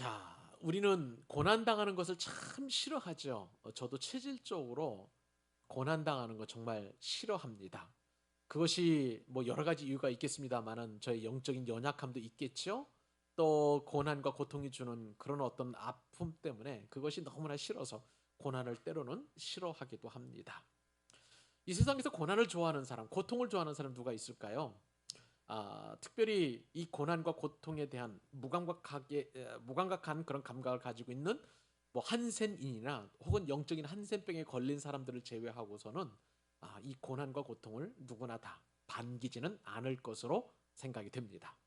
자, 우리는 고난당하는 것을 참 싫어하죠. 저도 체질적으로 고난당하는 거 정말 싫어합니다. 그것이 뭐 여러 가지 이유가 있겠습니다만은 저의 영적인 연약함도 있겠죠. 또 고난과 고통이 주는 그런 어떤 아픔 때문에 그것이 너무나 싫어서 고난을 때로는 싫어하기도 합니다. 이 세상에서 고난을 좋아하는 사람, 고통을 좋아하는 사람 누가 있을까요? 특별히 이 고난과 고통에 대한 무감각한 그런 감각을 가지고 있는 뭐 한센인이나 혹은 영적인 한센병에 걸린 사람들을 제외하고서는 이 고난과 고통을 누구나 다 반기지는 않을 것으로 생각이 됩니다.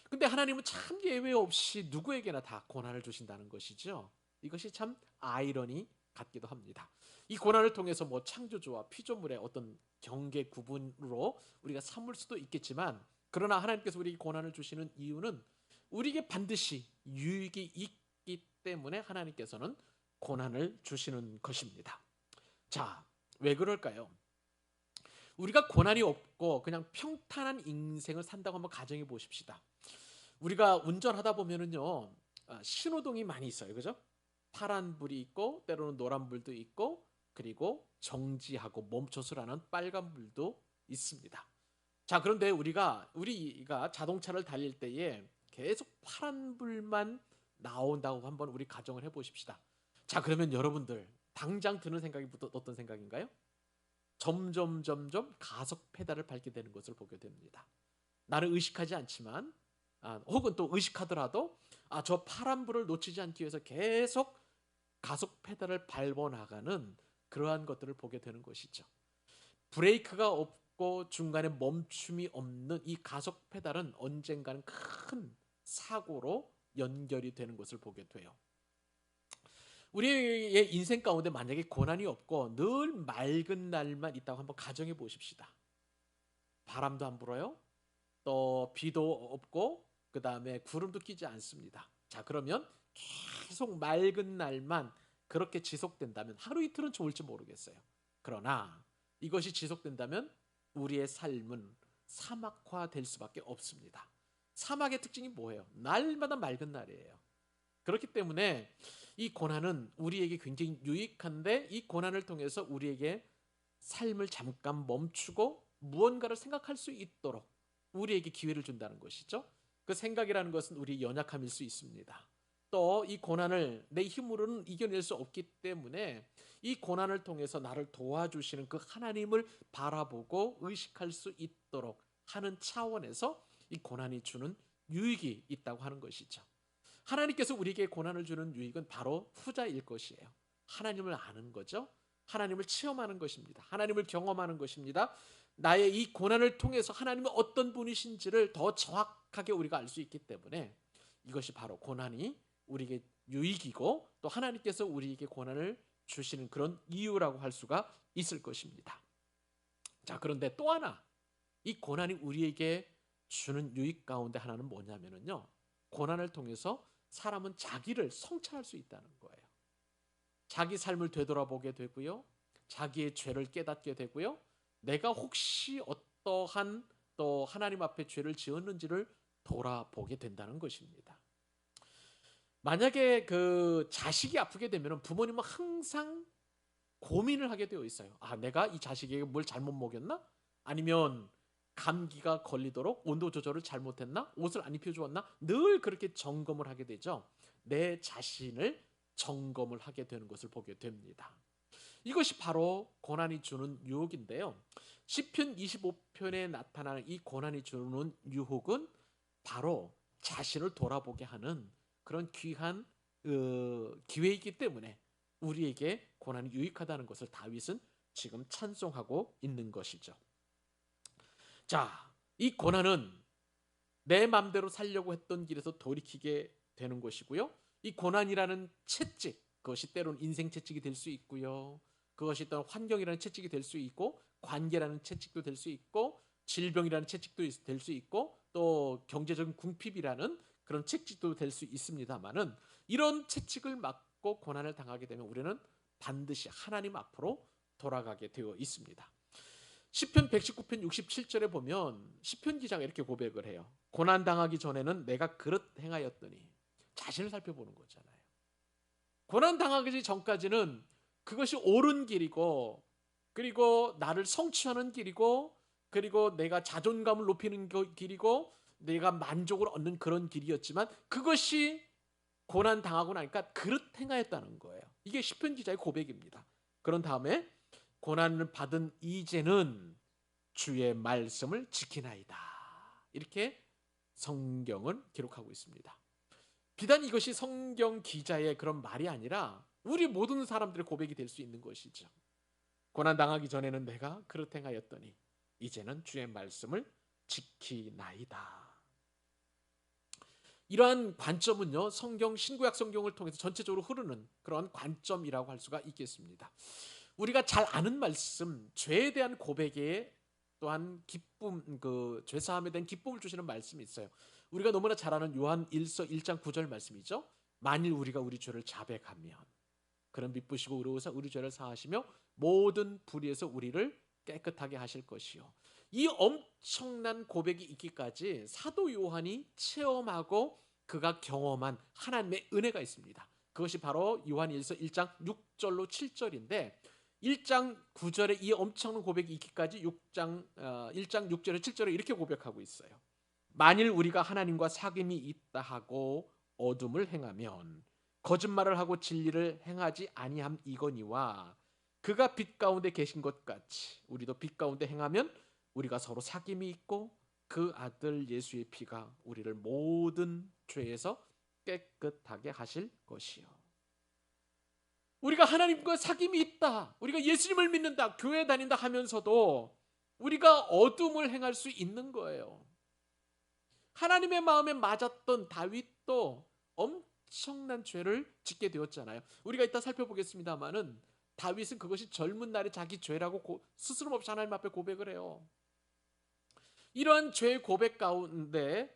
근데 하나님은 참 예외 없이 누구에게나 다 고난을 주신다는 것이죠. 이것이 참 아이러니 같기도 합니다. 이 고난을 통해서 뭐 창조주와 피조물의 어떤 경계 구분으로 우리가 삼을 수도 있겠지만, 그러나 하나님께서 우리에게 고난을 주시는 이유는 우리에게 반드시 유익이 있기 때문에 하나님께서는 고난을 주시는 것입니다. 자, 왜 그럴까요? 우리가 고난이 없고 그냥 평탄한 인생을 산다고 한번 가정해 보십시다. 우리가 운전하다 보면은요, 신호등이 많이 있어요. 그죠? 파란 불이 있고, 때로는 노란 불도 있고, 그리고 정지하고 멈춰서라는 빨간 불도 있습니다. 자, 그런데 우리가 자동차를 달릴 때에 계속 파란 불만 나온다고 한번 우리 가정을 해 보십시다. 자, 그러면 여러분들 당장 드는 생각이 어떤 생각인가요? 점점 가속 페달을 밟게 되는 것을 보게 됩니다. 나는 의식하지 않지만, 혹은 또 의식하더라도 저 파란불을 놓치지 않기 위해서 계속 가속 페달을 밟아 나가는 그러한 것들을 보게 되는 것이죠. 브레이크가 없고 중간에 멈춤이 없는 이 가속 페달은 언젠가는 큰 사고로 연결이 되는 것을 보게 돼요. 우리의 인생 가운데 만약에 고난이 없고 늘 맑은 날만 있다고 한번 가정해 보십시다. 바람도 안 불어요. 또 비도 없고 그다음에 구름도 끼지 않습니다. 자, 그러면 계속 맑은 날만 그렇게 지속된다면 하루 이틀은 좋을지 모르겠어요. 그러나 이것이 지속된다면 우리의 삶은 사막화될 수밖에 없습니다. 사막의 특징이 뭐예요? 날마다 맑은 날이에요. 그렇기 때문에 이 고난은 우리에게 굉장히 유익한데, 이 고난을 통해서 우리에게 삶을 잠깐 멈추고 무언가를 생각할 수 있도록 우리에게 기회를 준다는 것이죠. 그 생각이라는 것은 우리 연약함일 수 있습니다. 또 이 고난을 내 힘으로는 이겨낼 수 없기 때문에 이 고난을 통해서 나를 도와주시는 그 하나님을 바라보고 의식할 수 있도록 하는 차원에서 이 고난이 주는 유익이 있다고 하는 것이죠. 하나님께서 우리에게 고난을 주는 유익은 바로 후자일 것이에요. 하나님을 아는 거죠. 하나님을 체험하는 것입니다. 하나님을 경험하는 것입니다. 나의 이 고난을 통해서 하나님은 어떤 분이신지를 더 정확하게 우리가 알 수 있기 때문에 이것이 바로 고난이 우리에게 유익이고, 또 하나님께서 우리에게 고난을 주시는 그런 이유라고 할 수가 있을 것입니다. 자, 그런데 또 하나, 이 고난이 우리에게 주는 유익 가운데 하나는 뭐냐면요, 고난을 통해서 사람은 자기를 성찰할 수 있다는 거예요. 자기 삶을 되돌아보게 되고요. 자기의 죄를 깨닫게 되고요. 내가 혹시 어떠한 또 하나님 앞에 죄를 지었는지를 돌아보게 된다는 것입니다. 만약에 그 자식이 아프게 되면 부모님은 항상 고민을 하게 되어 있어요. 내가 이 자식에게 뭘 잘못 먹였나? 아니면 감기가 걸리도록 온도 조절을 잘못했나? 옷을 안 입혀주었나? 늘 그렇게 점검을 하게 되죠. 내 자신을 점검을 하게 되는 것을 보게 됩니다. 이것이 바로 고난이 주는 유혹인데요. 시편 25편에 나타나는 이 고난이 주는 유혹은 바로 자신을 돌아보게 하는 그런 귀한 기회이기 때문에 우리에게 고난이 유익하다는 것을 다윗은 지금 찬송하고 있는 것이죠. 자, 이 고난은 내 맘대로 살려고 했던 길에서 돌이키게 되는 것이고요. 이 고난이라는 채찍, 그것이 때로는 인생 채찍이 될 수 있고요. 그것이 또한 환경이라는 채찍이 될 수 있고, 관계라는 채찍도 될 수 있고, 질병이라는 채찍도 될 수 있고, 또 경제적인 궁핍이라는 그런 채찍도 될 수 있습니다만은, 이런 채찍을 맞고 고난을 당하게 되면 우리는 반드시 하나님 앞으로 돌아가게 되어 있습니다. 시편 119편 67절에 보면 시편 기자가 이렇게 고백을 해요. 고난 당하기 전에는 내가 그릇 행하였더니 자신을 살펴보는 거잖아요. 고난 당하기 전까지는 그것이 옳은 길이고, 그리고 나를 성취하는 길이고, 그리고 내가 자존감을 높이는 길이고, 내가 만족을 얻는 그런 길이었지만, 그것이 고난 당하고 나니까 그릇 행하였다는 거예요. 이게 시편 기자의 고백입니다. 그런 다음에 고난을 받은 이제는 주의 말씀을 지키나이다. 이렇게 성경은 기록하고 있습니다. 비단 이것이 성경 기자의 그런 말이 아니라 우리 모든 사람들의 고백이 될 수 있는 것이죠. 고난 당하기 전에는 내가 그릇 행하였더니 이제는 주의 말씀을 지키나이다. 이러한 관점은요, 성경 신구약 성경을 통해서 전체적으로 흐르는 그런 관점이라고 할 수가 있겠습니다. 우리가 잘 아는 말씀, 죄에 대한 고백에 또한 기쁨, 그 죄사함에 대한 기쁨을 주시는 말씀이 있어요. 우리가 너무나 잘 아는 요한 1서 1장 9절 말씀이죠. 만일 우리가 우리 죄를 자백하면 그는 미쁘시고 의로우사 우리 죄를 사하시며 모든 불의에서 우리를 깨끗하게 하실 것이요. 이 엄청난 고백이 있기까지 사도 요한이 체험하고 그가 경험한 하나님의 은혜가 있습니다. 그것이 바로 요한 1서 1장 6절로 7절인데 1장 9절에 이 엄청난 고백이 있기까지 1장 6절에 7절에 이렇게 고백하고 있어요. 만일 우리가 하나님과 사귐이 있다 하고 어둠을 행하면 거짓말을 하고 진리를 행하지 아니함 이거니와 그가 빛 가운데 계신 것 같이 우리도 빛 가운데 행하면 우리가 서로 사귐이 있고 그 아들 예수의 피가 우리를 모든 죄에서 깨끗하게 하실 것이요. 우리가 하나님과 사귐이 있다, 우리가 예수님을 믿는다, 교회 다닌다 하면서도 우리가 어둠을 행할 수 있는 거예요. 하나님의 마음에 맞았던 다윗도 엄청난 죄를 짓게 되었잖아요. 우리가 이따 살펴보겠습니다만은 다윗은 그것이 젊은 날에 자기 죄라고 스스럼 없이 하나님 앞에 고백을 해요. 이러한 죄의 고백 가운데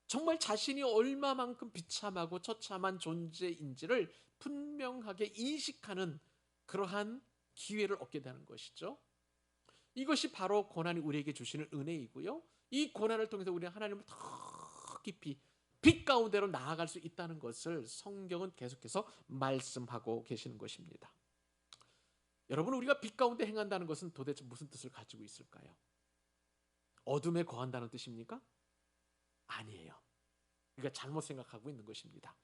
정말 자신이 얼마만큼 비참하고 처참한 존재인지를 분명하게 인식하는 그러한 기회를 얻게 되는 것이죠. 이것이 바로 고난이 우리에게 주시는 은혜이고요. 이 고난을 통해서 우리는 하나님을 더 깊이 빛 가운데로 나아갈 수 있다는 것을 성경은 계속해서 말씀하고 계시는 것입니다. 여러분, 우리가 빛 가운데 행한다는 것은 도대체 무슨 뜻을 가지고 있을까요? 어둠에 거한다는 뜻입니까? 아니에요. 우리가 잘못 생각하고 있는 것입니다.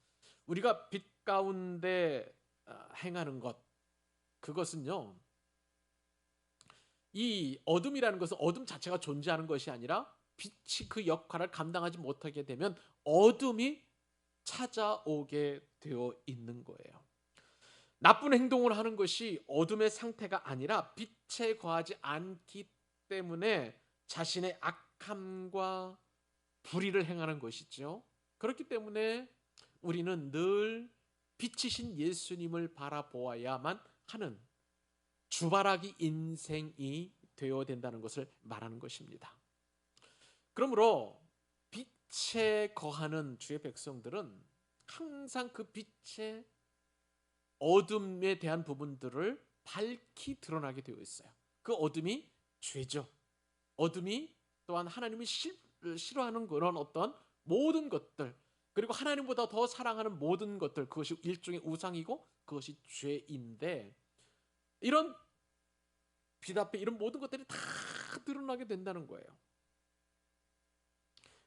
우리가 빛 가운데 행하는 것, 그것은요, 이 어둠이라는 것은 어둠 자체가 존재하는 것이 아니라 빛이 그 역할을 감당하지 못하게 되면 어둠이 찾아오게 되어 있는 거예요. 나쁜 행동을 하는 것이 어둠의 상태가 아니라 빛에 거하지 않기 때문에 자신의 악함과 불의를 행하는 것이죠. 그렇기 때문에 우리는 늘 빛이신 예수님을 바라보아야만 하는 주바라기 인생이 되어야 된다는 것을 말하는 것입니다. 그러므로 빛에 거하는 주의 백성들은 항상 그 빛의 어둠에 대한 부분들을 밝히 드러나게 되어 있어요. 그 어둠이 죄죠. 어둠이 또한 하나님이 싫어하는 그런 어떤 모든 것들, 그리고 하나님보다 더 사랑하는 모든 것들, 그것이 일종의 우상이고 그것이 죄인데, 이런 빛 앞에 이런 모든 것들이 다 드러나게 된다는 거예요.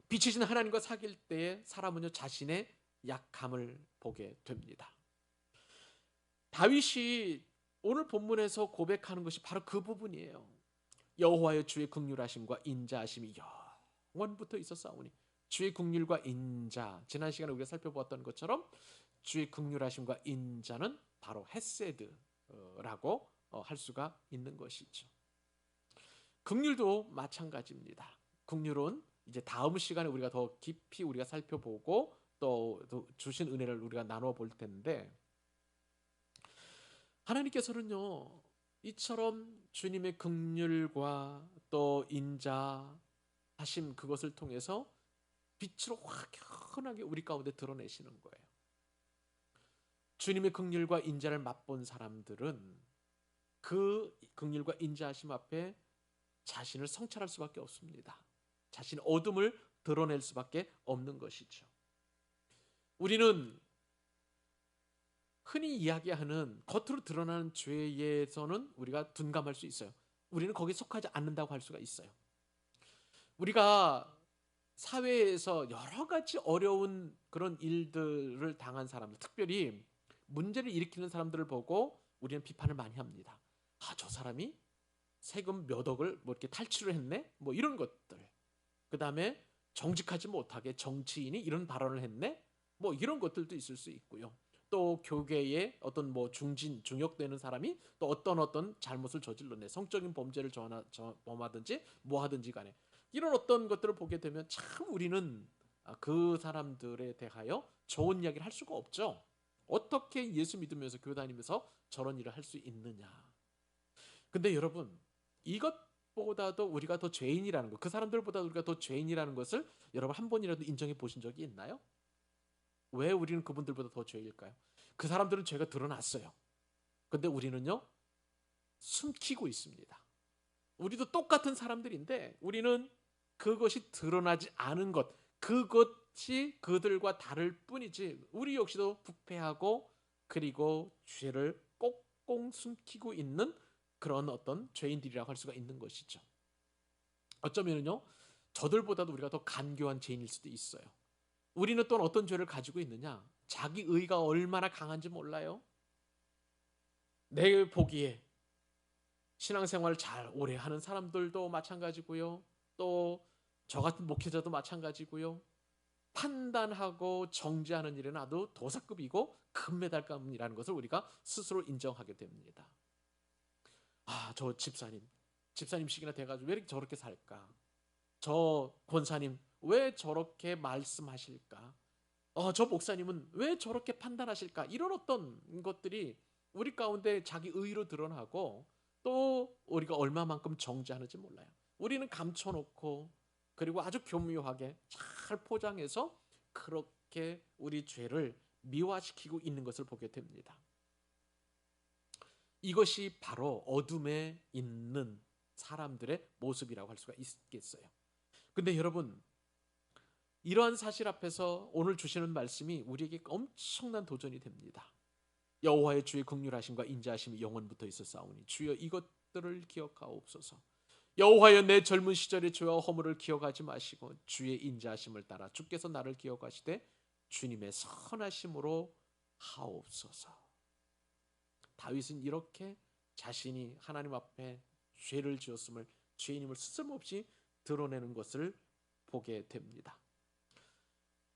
빛이신 하나님과 사귈 때에 사람은요 자신의 약함을 보게 됩니다. 다윗이 오늘 본문에서 고백하는 것이 바로 그 부분이에요. 여호와의 주의 긍휼하심과 인자하심이 영원부터 있었사오니. 주의 긍휼과 인자, 지난 시간에 우리가 살펴보았던 것처럼 주의 긍휼하심과 인자는 바로 헤세드라고 할 수가 있는 것이죠. 긍휼도 마찬가지입니다. 긍휼은 이제 다음 시간에 우리가 더 깊이 우리가 살펴보고 또 주신 은혜를 우리가 나눠 볼 텐데, 하나님께서는요 이처럼 주님의 긍휼과 또 인자하심, 그것을 통해서 빛으로 확연하게 우리 가운데 드러내시는 거예요. 주님의 긍휼과 인자를 맛본 사람들은 그 긍휼과 인자하심 앞에 자신을 성찰할 수밖에 없습니다. 자신의 어둠을 드러낼 수밖에 없는 것이죠. 우리는 흔히 이야기하는 겉으로 드러나는 죄에서는 우리가 둔감할 수 있어요. 우리는 거기에 속하지 않는다고 할 수가 있어요. 우리가 사회에서 여러 가지 어려운 그런 일들을 당한 사람들, 특별히 문제를 일으키는 사람들을 보고 우리는 비판을 많이 합니다. 아, 저 사람이 세금 몇 억을 뭐 이렇게 탈취를 했네? 뭐 이런 것들. 그 다음에 정직하지 못하게 정치인이 이런 발언을 했네? 뭐 이런 것들도 있을 수 있고요. 또 교계에 어떤 뭐 중역되는 사람이 또 어떤 잘못을 저질렀네. 성적인 범죄를 범하든지 뭐 하든지 간에. 이런 어떤 것들을 보게 되면 참 우리는 그 사람들에 대하여 좋은 이야기를 할 수가 없죠. 어떻게 예수 믿으면서 교회 다니면서 저런 일을 할 수 있느냐. 근데 여러분, 이것보다도 우리가 더 죄인이라는 것, 그 사람들보다 우리가 더 죄인이라는 것을 여러분 한 번이라도 인정해 보신 적이 있나요? 왜 우리는 그분들보다 더 죄일까요? 그 사람들은 죄가 드러났어요. 근데 우리는요, 숨기고 있습니다. 우리도 똑같은 사람들인데 우리는 그것이 드러나지 않은 것, 그것이 그들과 다를 뿐이지 우리 역시도 부패하고 그리고 죄를 꽁꽁 숨기고 있는 그런 어떤 죄인들이라고 할 수가 있는 것이죠. 어쩌면요, 저들보다도 우리가 더 간교한 죄인일 수도 있어요. 우리는 또 어떤 죄를 가지고 있느냐? 자기 의가 얼마나 강한지 몰라요. 내 보기에 신앙생활을 잘 오래 하는 사람들도 마찬가지고요. 또 저 같은 목회자도 마찬가지고요. 판단하고 정죄하는 일은 아주 도사급이고 금메달감이라는 것을 우리가 스스로 인정하게 됩니다. 아, 저 집사님식이나 돼가지고 왜 이렇게 저렇게 살까? 저 권사님 왜 저렇게 말씀하실까? 저 목사님은 왜 저렇게 판단하실까? 이런 어떤 것들이 우리 가운데 자기 의로 드러나고 또 우리가 얼마만큼 정죄하는지 몰라요. 우리는 감춰놓고 그리고 아주 교묘하게 잘 포장해서 그렇게 우리 죄를 미화시키고 있는 것을 보게 됩니다. 이것이 바로 어둠에 있는 사람들의 모습이라고 할 수가 있겠어요. 근데 여러분, 이러한 사실 앞에서 오늘 주시는 말씀이 우리에게 엄청난 도전이 됩니다. 여호와의 주의 긍휼하심과 인자하심이 영원부터 있었사오니 주여 이것들을 기억하옵소서. 여호와여, 내 젊은 시절의 죄와 허물을 기억하지 마시고 주의 인자하심을 따라 주께서 나를 기억하시되 주님의 선하심으로 하옵소서. 다윗은 이렇게 자신이 하나님 앞에 죄를 지었음을, 죄인임을 스스럼없이 드러내는 것을 보게 됩니다.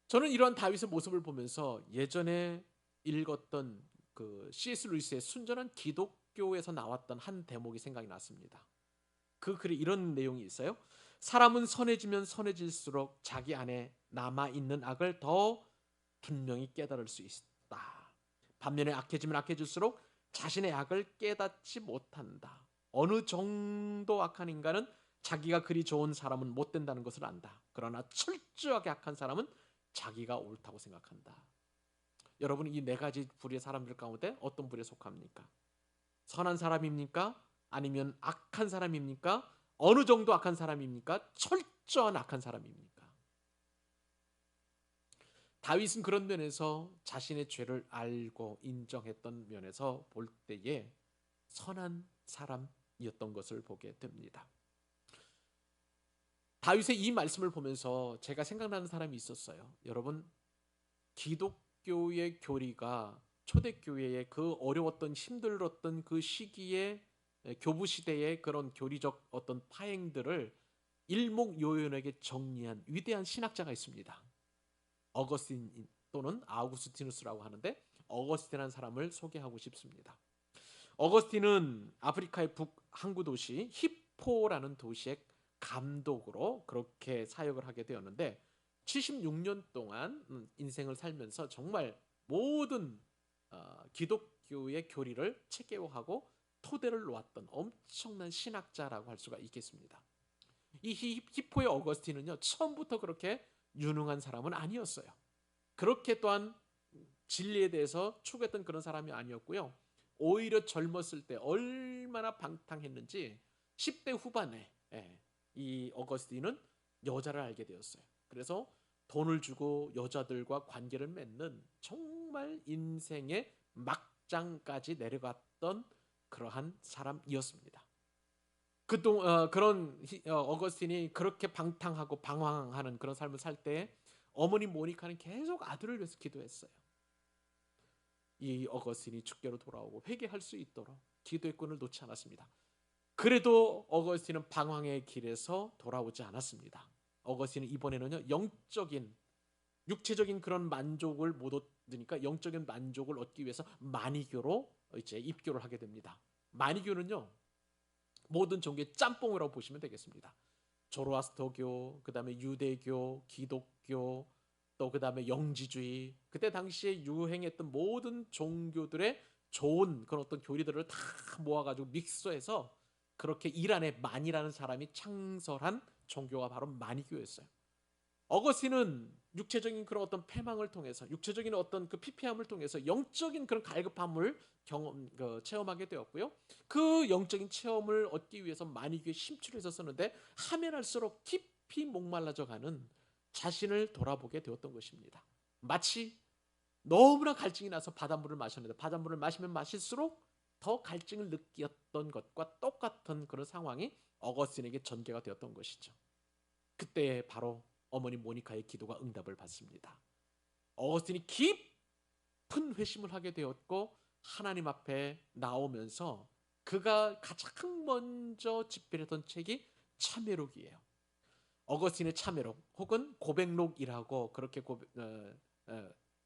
저는 이러한 다윗의 모습을 보면서 예전에 읽었던 그 C.S. 루이스의 순전한 기독교에서 나왔던 한 대목이 생각이 났습니다. 그 글에 이런 내용이 있어요. 사람은 선해지면 선해질수록 자기 안에 남아있는 악을 더 분명히 깨달을 수 있다. 반면에 악해지면 악해질수록 자신의 악을 깨닫지 못한다. 어느 정도 악한 인간은 자기가 그리 좋은 사람은 못 된다는 것을 안다. 그러나 철저하게 악한 사람은 자기가 옳다고 생각한다. 여러분은 이 네 가지 부류의 사람들 가운데 어떤 부류에 속합니까? 선한 사람입니까? 아니면 악한 사람입니까? 어느 정도 악한 사람입니까? 철저한 악한 사람입니까? 다윗은 그런 면에서 자신의 죄를 알고 인정했던 면에서 볼 때에 선한 사람이었던 것을 보게 됩니다. 다윗의 이 말씀을 보면서 제가 생각나는 사람이 있었어요. 여러분, 기독교의 교리가 초대교회의 그 어려웠던 힘들었던 그 시기에 교부 시대의 그런 교리적 어떤 파행들을 일목요연하게 정리한 위대한 신학자가 있습니다. 어거스틴 또는 아우구스티누스라고 하는데 어거스틴이라는 사람을 소개하고 싶습니다. 어거스틴은 아프리카의 북항구 도시 히포라는 도시의 감독으로 그렇게 사역을 하게 되었는데 76년 동안 인생을 살면서 정말 모든 기독교의 교리를 체계화하고 토대를 놓았던 엄청난 신학자라고 할 수가 있겠습니다. 이 히포의 어거스틴은요, 처음부터 그렇게 유능한 사람은 아니었어요. 그렇게 또한 진리에 대해서 추구했던 그런 사람이 아니었고요. 오히려 젊었을 때 얼마나 방탕했는지 10대 후반에 이 어거스틴은 여자를 알게 되었어요. 그래서 돈을 주고 여자들과 관계를 맺는 정말 인생의 막장까지 내려갔던 그러한 사람이었습니다. 어거스틴이 그렇게 방탕하고 방황하는 그런 삶을 살 때 어머니 모니카는 계속 아들을 위해서 기도했어요. 이 어거스틴이 주께로 돌아오고 회개할 수 있도록 기도의 끈을 놓지 않았습니다. 그래도 어거스틴은 방황의 길에서 돌아오지 않았습니다. 어거스틴은 이번에는요, 영적인 육체적인 그런 만족을 못 얻으니까 영적인 만족을 얻기 위해서 마니교로 이제 입교를 하게 됩니다. 마니교는요, 모든 종교의 짬뽕이라고 보시면 되겠습니다. 조로아스터교, 그다음에 유대교, 기독교, 또 그다음에 영지주의, 그때 당시에 유행했던 모든 종교들의 좋은 그런 어떤 교리들을 다 모아가지고 믹스해서 그렇게 이란의 만이라는 사람이 창설한 종교가 바로 마니교였어요. 어거스틴은 육체적인 그런 어떤 패망을 통해서, 육체적인 어떤 그 피폐함을 통해서 영적인 그런 갈급함을 체험하게 되었고요. 그 영적인 체험을 얻기 위해서 마니교에 심취해서 쓰는데 하면 할수록 깊이 목말라져 가는 자신을 돌아보게 되었던 것입니다. 마치 너무나 갈증이 나서 바닷물을 마셨는데 바닷물을 마시면 마실수록 더 갈증을 느꼈던 것과 똑같은 그런 상황이 어거스틴에게 전개가 되었던 것이죠. 그때 바로 어머니 모니카의 기도가 응답을 받습니다. 어거스틴이 깊은 회심을 하게 되었고 하나님 앞에 나오면서 그가 가장 먼저 집필했던 책이 참회록이에요. 어거스틴의 참회록 혹은 고백록이라고 그렇게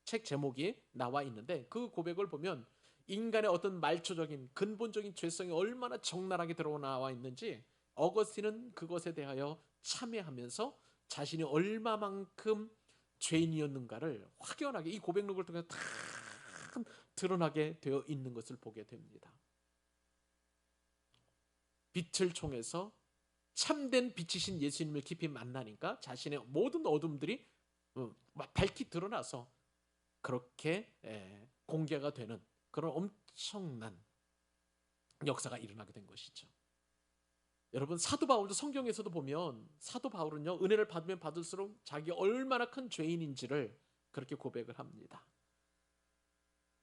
책 제목이 나와 있는데 그 고백을 보면 인간의 어떤 말초적인 근본적인 죄성이 얼마나 적나라하게 드러나와 있는지 어거스틴은 그것에 대하여 참회하면서 자신이 얼마만큼 죄인이었는가를 확연하게 이 고백록을 통해서 다 드러나게 되어 있는 것을 보게 됩니다. 빛을 통해서 참된 빛이신 예수님을 깊이 만나니까 자신의 모든 어둠들이 밝히 드러나서 그렇게 공개가 되는 그런 엄청난 역사가 일어나게 된 것이죠. 여러분 사도 바울도 성경에서도 보면 사도 바울은요 은혜를 받으면 받을수록 자기가 얼마나 큰 죄인인지를 그렇게 고백을 합니다.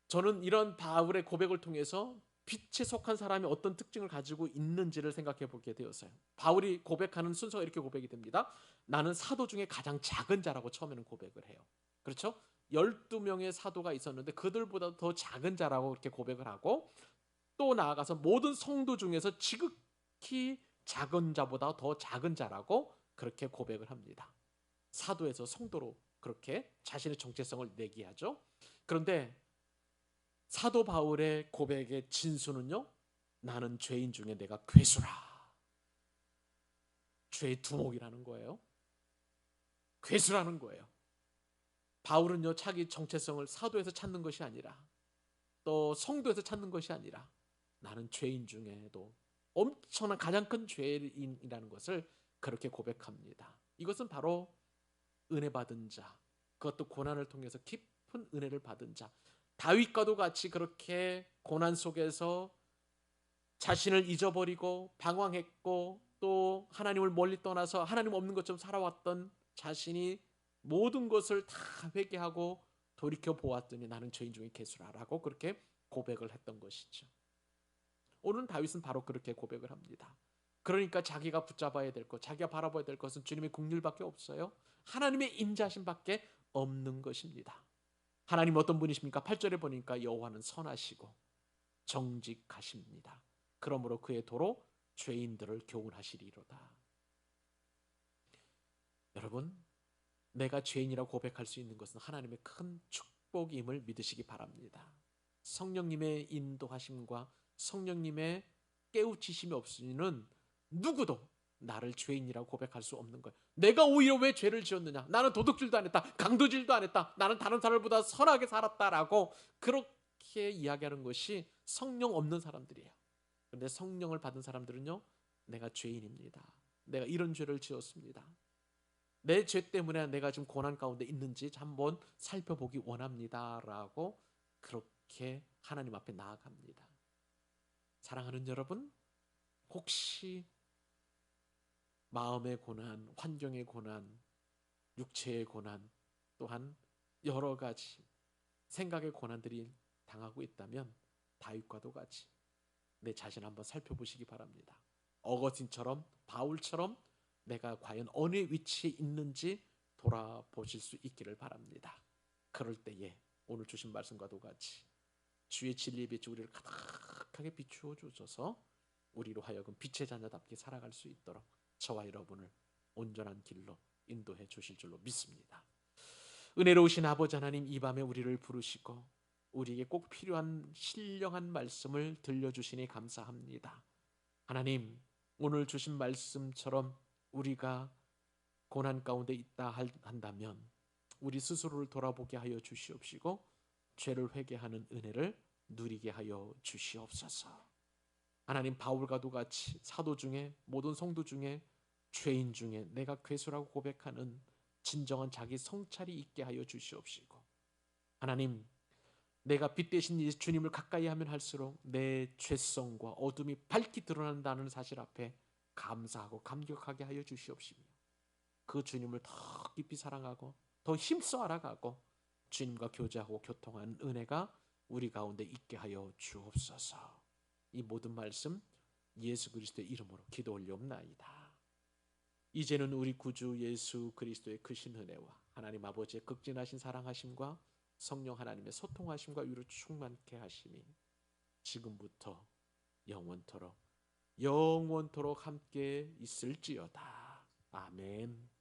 저는 이런 바울의 고백을 통해서 빛에 속한 사람이 어떤 특징을 가지고 있는지를 생각해 보게 되었어요. 바울이 고백하는 순서가 이렇게 고백이 됩니다. 나는 사도 중에 가장 작은 자라고 처음에는 고백을 해요. 그렇죠? 12명의 사도가 있었는데 그들보다 더 작은 자라고 그렇게 고백을 하고 또 나아가서 모든 성도 중에서 지극히 작은 자보다 더 작은 자라고 그렇게 고백을 합니다. 사도에서 성도로 그렇게 자신의 정체성을 내기하죠. 그런데 사도 바울의 고백의 진수는요, 나는 죄인 중에 내가 괴수라. 죄의 두목이라는 거예요. 괴수라는 거예요. 바울은요, 자기 정체성을 사도에서 찾는 것이 아니라 또 성도에서 찾는 것이 아니라 나는 죄인 중에도 엄청난 가장 큰 죄인이라는 것을 그렇게 고백합니다. 이것은 바로 은혜 받은 자, 그것도 고난을 통해서 깊은 은혜를 받은 자, 다윗과도 같이 그렇게 고난 속에서 자신을 잊어버리고 방황했고 또 하나님을 멀리 떠나서 하나님 없는 것처럼 살아왔던 자신이 모든 것을 다 회개하고 돌이켜 보았더니 나는 죄인 중에 괴수라라고 그렇게 고백을 했던 것이죠. 오늘 다윗은 바로 그렇게 고백을 합니다. 그러니까 자기가 붙잡아야 될 것, 자기가 바라봐야 될 것은 주님의 긍휼밖에 없어요. 하나님의 인자하심밖에 없는 것입니다. 하나님 어떤 분이십니까? 8절에 보니까 여호와는 선하시고 정직하십니다. 그러므로 그의 도로 죄인들을 교훈하시리로다. 여러분, 내가 죄인이라고 고백할 수 있는 것은 하나님의 큰 축복임을 믿으시기 바랍니다. 성령님의 인도하심과 성령님의 깨우치심이 없으면 누구도 나를 죄인이라고 고백할 수 없는 거예요. 내가 오히려 왜 죄를 지었느냐? 나는 도둑질도 안 했다. 강도질도 안 했다. 나는 다른 사람보다 선하게 살았다라고 그렇게 이야기하는 것이 성령 없는 사람들이에요. 그런데 성령을 받은 사람들은요. 내가 죄인입니다. 내가 이런 죄를 지었습니다. 내 죄 때문에 내가 지금 고난 가운데 있는지 한번 살펴보기 원합니다라고 그렇게 하나님 앞에 나아갑니다. 사랑하는 여러분, 혹시 마음의 고난, 환경의 고난, 육체의 고난, 또한 여러 가지 생각의 고난들이 당하고 있다면 다윗과도 같이 내 자신 한번 살펴보시기 바랍니다. 어거스틴처럼, 바울처럼 내가 과연 어느 위치에 있는지 돌아보실 수 있기를 바랍니다. 그럴 때에 오늘 주신 말씀과도 같이 주의 진리의 빛이 우리를 가득하게 비추어 주셔서 우리로 하여금 빛의 자녀답게 살아갈 수 있도록 저와 여러분을 온전한 길로 인도해 주실 줄로 믿습니다. 은혜로우신 아버지 하나님, 이 밤에 우리를 부르시고 우리에게 꼭 필요한 신령한 말씀을 들려주시니 감사합니다. 하나님, 오늘 주신 말씀처럼 우리가 고난 가운데 있다 한다면 우리 스스로를 돌아보게 하여 주시옵시고 죄를 회개하는 은혜를 누리게 하여 주시옵소서. 하나님, 바울과도 같이 사도 중에, 모든 성도 중에, 죄인 중에 내가 괴수라고 고백하는 진정한 자기 성찰이 있게 하여 주시옵시고, 하나님, 내가 빛 대신 주님을 가까이 하면 할수록 내 죄성과 어둠이 밝히 드러난다는 사실 앞에 감사하고 감격하게 하여 주시옵시며, 그 주님을 더 깊이 사랑하고 더 힘써 알아가고 주님과 교제하고 교통하는 은혜가 우리 가운데 있게 하여 주옵소서. 이 모든 말씀 예수 그리스도의 이름으로 기도 올려옵나이다. 이제는 우리 구주 예수 그리스도의 크신 은혜와 하나님 아버지의 극진하신 사랑하심과 성령 하나님의 소통하심과 위로 충만케 하심이 지금부터 영원토록 함께 있을지어다. 아멘.